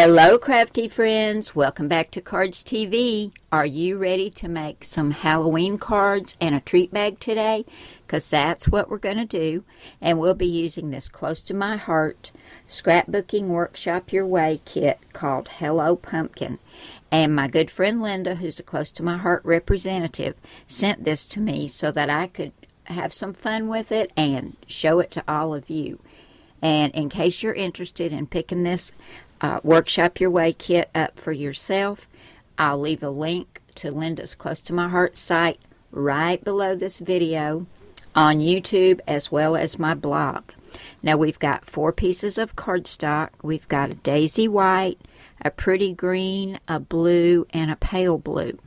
Hello, crafty friends. Welcome back to Cardz TV. Are you ready to make some Halloween cards and a treat bag today? Because that's what we're going to do. And we'll be using this close to my heart scrapbooking workshop your way kit called Hello Pumpkin. And my good friend Linda, who's a close to my heart representative, sent this to me so that I could have some fun with it and show it to all of you. And in case you're interested in picking this workshop your way kit up for yourself, I'll leave a link to Linda's Close to My Heart site right below this video on YouTube as well as my blog. Now we've got 4 pieces of cardstock. We've got a daisy white, a pretty green, a blue, and a pale blue.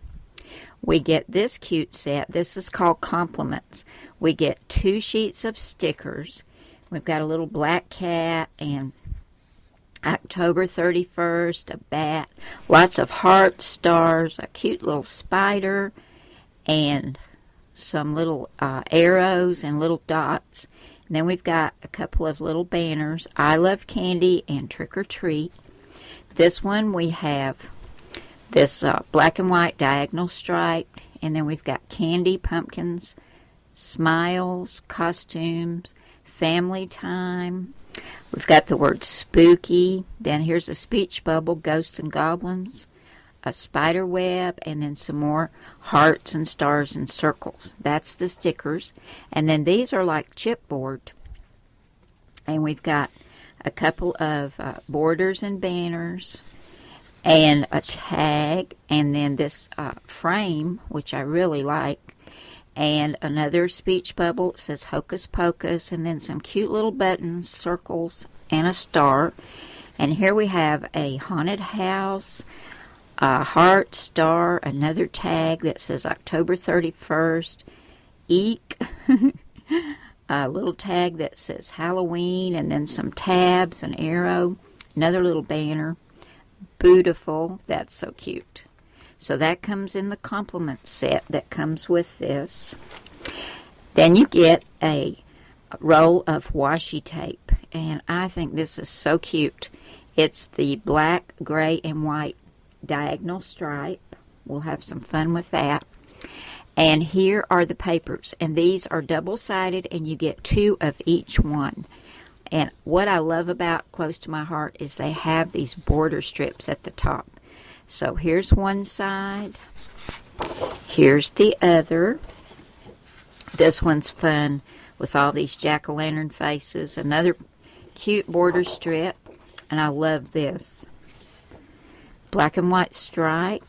We get this cute set. This is called Compliments. We get 2 sheets of stickers. We've got a little black cat and October 31st, a bat, lots of hearts, stars, a cute little spider, and some little arrows and little dots. And then we've got a couple of little banners, I Love Candy and Trick or Treat. This one we have this black and white diagonal stripe, and then we've got candy, pumpkins, smiles, costumes, family time. We've got the word spooky, then here's a speech bubble, ghosts and goblins, a spider web, and then some more hearts and stars and circles. That's the stickers. And then these are like chipboard. And we've got a couple of borders and banners and a tag, and then this frame, which I really like. And another speech bubble. It says Hocus Pocus, and then some cute little buttons, circles, and a star. And here we have a haunted house, a heart, star, another tag that says October 31st, eek, a little tag that says Halloween, and then some tabs, an arrow, another little banner, beautiful, that's so cute. So that comes in the complement set that comes with this. Then you get a roll of washi tape, and I think this is so cute. It's the black, gray, and white diagonal stripe. We'll have some fun with that. And here are the papers, and these are double-sided, and you get 2 of each one. And what I love about Close to My Heart is they have these border strips at the top. So here's one side, here's the other. This one's fun with all these jack-o'-lantern faces. Another cute border strip, and I love this. Black and white stripe,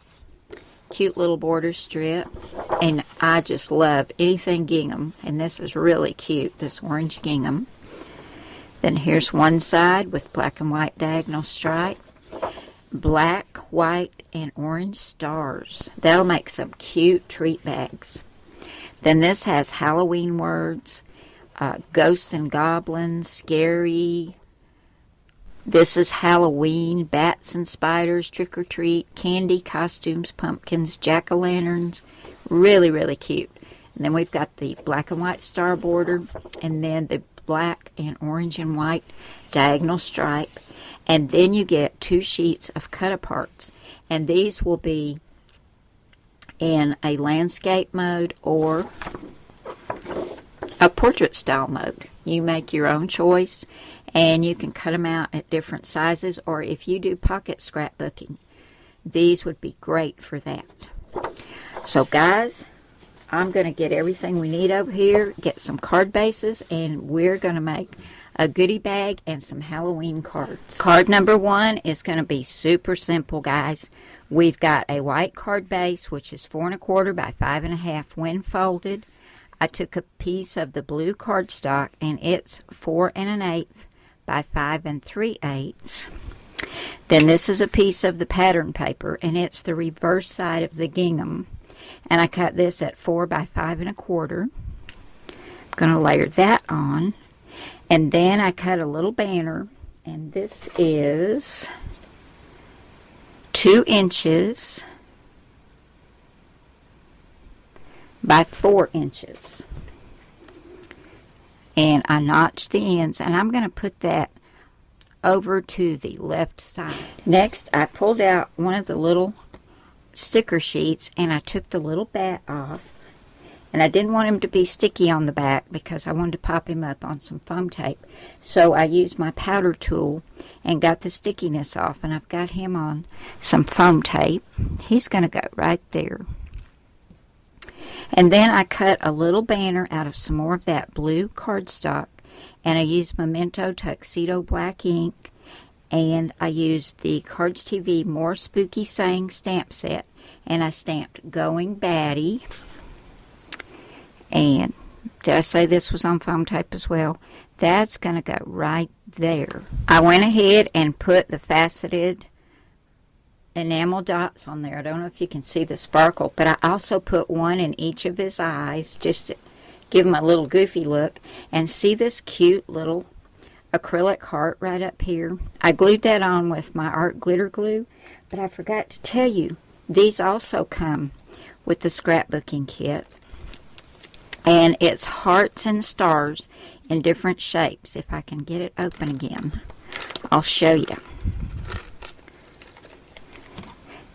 cute little border strip, and I just love anything gingham, and this is really cute, this orange gingham. Then here's one side with black and white diagonal stripe. Black, white, and orange stars. That'll make some cute treat bags. Then this has Halloween words, ghosts and goblins, scary. This is Halloween, bats and spiders, trick or treat, candy, costumes, pumpkins, jack-o'-lanterns. Really, really cute. And then we've got the black and white star border, and then the black and orange and white diagonal stripe. And then you get 2 sheets of cut-aparts. And these will be in a landscape mode or a portrait style mode. You make your own choice, and you can cut them out at different sizes, or if you do pocket scrapbooking, these would be great for that. So guys, I'm going to get everything we need over here, get some card bases, and we're going to make a goodie bag and some Halloween cards. Card number 1 is going to be super simple, guys. We've got a white card base, which is 4 1/4 by 5 1/2 when folded. I took a piece of the blue cardstock, and it's 4 1/8 by 5 3/8. Then this is a piece of the pattern paper, and it's the reverse side of the gingham. And I cut this at 4 by 5 1/4. I'm going to layer that on. And then I cut a little banner, and this is 2 inches by 4 inches. And I notched the ends, and I'm going to put that over to the left side. Next, I pulled out one of the little sticker sheets and I took the little bat off. And I didn't want him to be sticky on the back because I wanted to pop him up on some foam tape. So I used my powder tool and got the stickiness off. And I've got him on some foam tape. He's going to go right there. And then I cut a little banner out of some more of that blue cardstock. And I used Memento Tuxedo black ink. And I used the Cardz TV More Spooky Saying stamp set. And I stamped Going Batty. And did I say this was on foam tape as well? That's going to go right there. I went ahead and put the faceted enamel dots on there. I don't know if you can see the sparkle, but I also put one in each of his eyes just to give him a little goofy look. And see this cute little acrylic heart right up here? I glued that on with my art glitter glue, but I forgot to tell you, these also come with the scrapbooking kit. And it's hearts and stars in different shapes. If I can get it open again, I'll show you.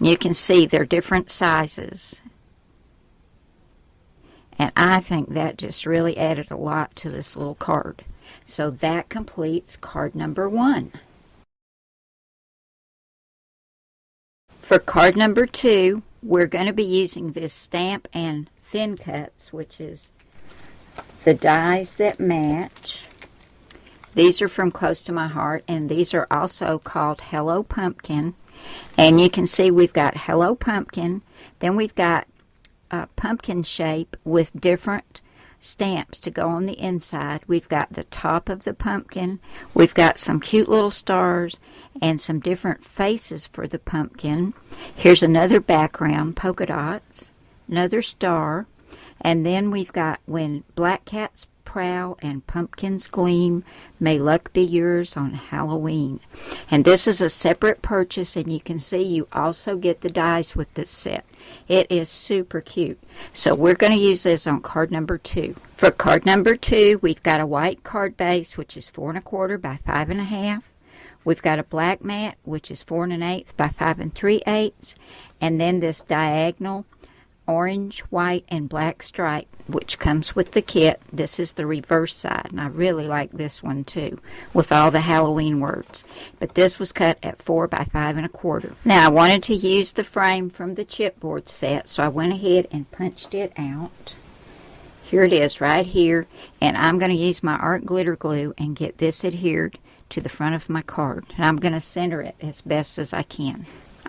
You can see they're different sizes. And I think that just really added a lot to this little card. So that completes card number 1. For card number 2, we're going to be using this Stamp and Thin Cuts, which is the dies that match. These are from Close to My Heart, and these are also called Hello Pumpkin. And you can see we've got Hello Pumpkin, then we've got a pumpkin shape with different stamps to go on the inside. We've got the top of the pumpkin, we've got some cute little stars, and some different faces for the pumpkin. Here's another background, polka dots, another star. And then we've got When Black Cats Prowl and Pumpkins Gleam, May Luck Be Yours on Halloween. And this is a separate purchase, and you can see you also get the dies with this set. It is super cute. So we're going to use this on card number 2. For card number 2, we've got a white card base, which is 4 1/4 by 5 1/2. We've got a black mat, which is 4 1/8 by 5 3/8. And then this diagonal orange, white, and black stripe, which comes with the kit. This is the reverse side, and I really like this one too, with all the Halloween words. But this was cut at 4 by 5 1/4. Now I wanted to use the frame from the chipboard set, so I went ahead and punched it out. Here it is right here, and I'm going to use my art glitter glue and get this adhered to the front of my card. And I'm going to center it as best as I can.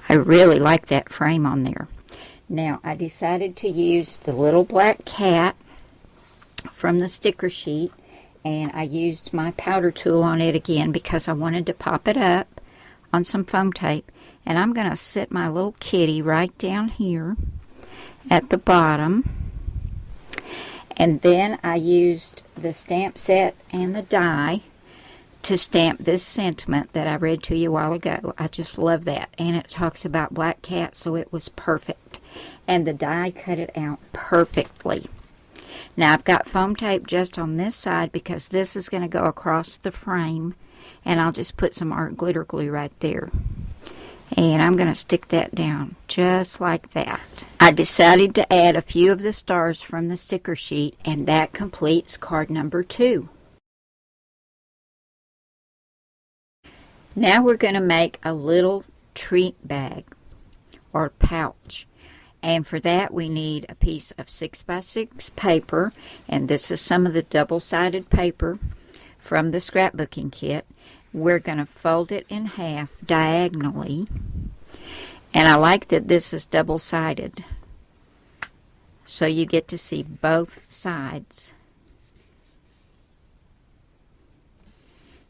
I really like that frame on there. Now, I decided to use the little black cat from the sticker sheet, and I used my powder tool on it again because I wanted to pop it up on some foam tape. And I'm going to sit my little kitty right down here at the bottom. And then I used the stamp set and the die to stamp this sentiment that I read to you a while ago. I just love that. And it talks about black cats, so it was perfect. And the die cut it out perfectly. Now I've got foam tape just on this side because this is going to go across the frame, and I'll just put some art glitter glue right there. And I'm going to stick that down just like that. I decided to add a few of the stars from the sticker sheet, and that completes card number 2. Now we're going to make a little treat bag or pouch. And for that we need a piece of 6x6 paper, and this is some of the double-sided paper from the scrapbooking kit. We're going to fold it in half diagonally, and I like that this is double-sided so you get to see both sides.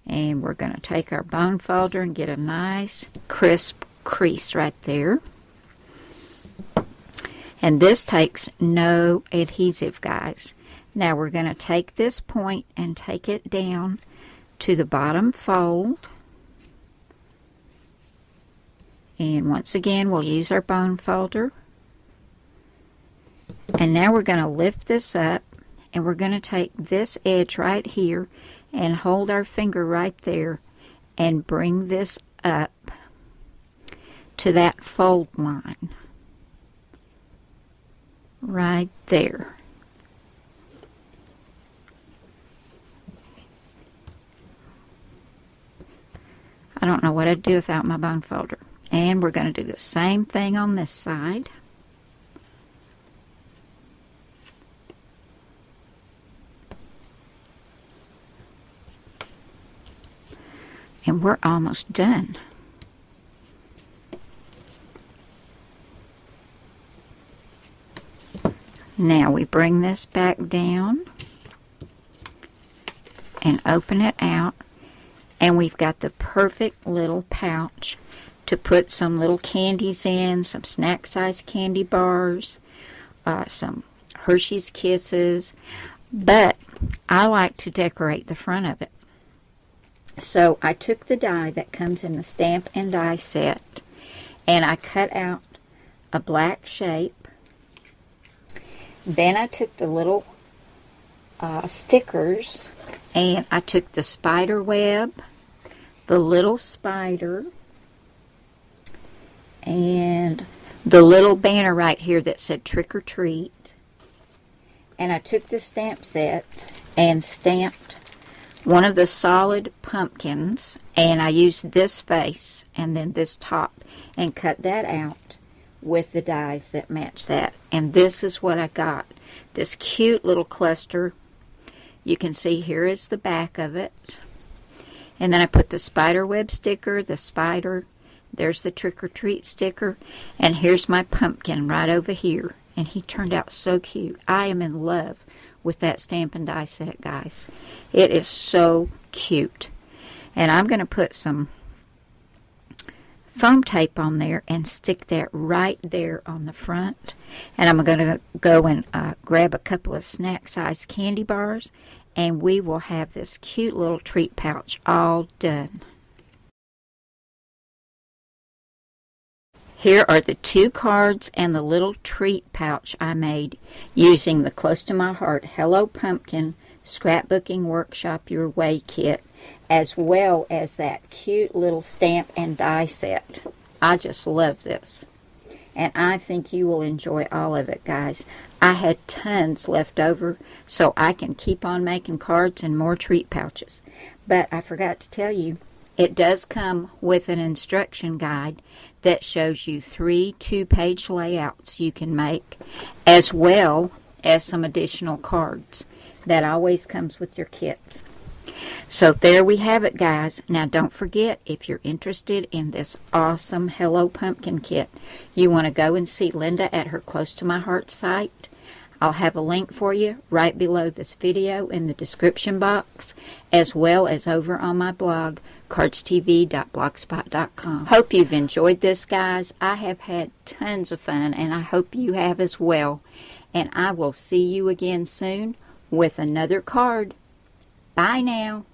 And we're going to take our bone folder and get a nice crisp crease right there. And this takes no adhesive, guys. Now we're going to take this point and take it down to the bottom fold. And once again, we'll use our bone folder. And now we're going to lift this up, and we're going to take this edge right here and hold our finger right there and bring this up to that fold line right there. I don't know what I'd do without my bone folder. And we're going to do the same thing on this side. And we're almost done. Now we bring this back down and open it out, and we've got the perfect little pouch to put some little candies in, some snack size candy bars, some Hershey's Kisses, but I like to decorate the front of it. So I took the die that comes in the stamp and die set, and I cut out a black shape. Then I took the little stickers, and I took the spider web, the little spider, and the little banner right here that said trick or treat. And I took the stamp set and stamped one of the solid pumpkins, and I used this face and then this top and cut that out with the dies that match that. And this is what I got. This cute little cluster. You can see here is the back of it. And then I put the spider web sticker, the spider. There's the trick or treat sticker. And here's my pumpkin right over here. And he turned out so cute. I am in love with that stamp and die set, guys. It is so cute. And I'm going to put some foam tape on there and stick that right there on the front. And I'm going to go and grab a couple of snack size candy bars, and we will have this cute little treat pouch all done. Here are the 2 cards and the little treat pouch I made using the Close to My Heart Hello Pumpkin Scrapbooking Workshop Your Way kit, as well as that cute little stamp and die set. I just love this, and I think you will enjoy all of it, guys. I had tons left over, so I can keep on making cards and more treat pouches. But I forgot to tell you, it does come with an instruction guide that shows you 3 2-page layouts you can make, as well as some additional cards. That always comes with your kits. So there we have it, guys. Now don't forget, if you're interested in this awesome Hello Pumpkin kit, you want to go and see Linda at her Close to My Heart site. I'll have a link for you right below this video in the description box, as well as over on my blog, cardstv.blogspot.com. Hope you've enjoyed this, guys. I have had tons of fun, and I hope you have as well. And I will see you again soon with another card. Bye now.